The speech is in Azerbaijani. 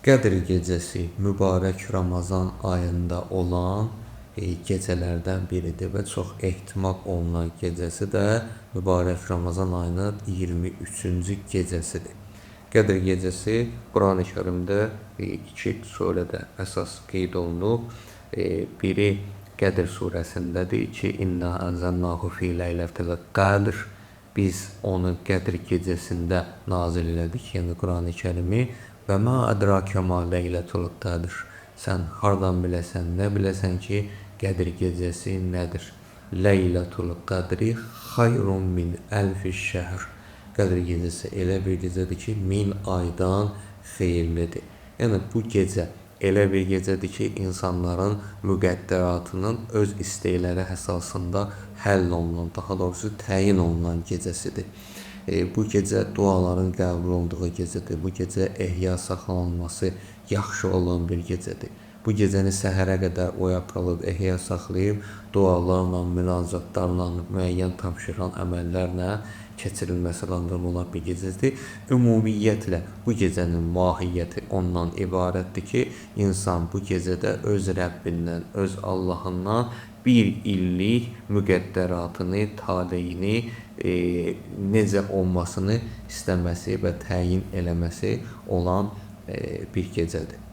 Qədr gecəsi mübarək Ramazan ayında olan gecələrdən biridir və çox ehtimal olunan gecəsi də mübarək Ramazan ayının 23-cü gecəsidir. Qədr gecəsi Qurani-Kərimdə iki surədə əsas qeyd olunub. Biri Qədr surəsindədir ki, İnna ənzəlnahu fi leylətil qədr. Biz onu Qədr gecəsində nazil elədik, yəni Qurani-Kərimi. Və mə ədrakə mə leylətul qədr. Sən hardan biləsən, nə biləsən ki, Qədr gecəsi nədir? Leylətul qədri xayrun min əlfi şəhr. Qədr gecəsi elə bir gecədir ki, 1000 aydan xeyirlidir. Yəni bu gecə elə bir gecədir ki, insanların müqəddəratının öz istəkləri əsasında həll olunan, daha doğrusu təyin olunan gecəsidir. Bu gecə duaların qəbul olduğu gecədir. Bu gecə ehya saxlanılması yaxşı olan bir gecədir. Bu gecəni səhərə qədər oyatılıb, ehya saxlayıb, dualarla, münacatlarla, müəyyən tapşırılan əməllərlə keçirilməsi lazım olan bir gecədir. Ümumiyyətlə bu gecənin mahiyyəti ondan ibarətdir ki, insan bu gecədə öz Rəbbindən, öz Allahından bir illik müqəddəratını, taleyini necə olmasını istəməsi və təyin eləməsi olan bir gecədir.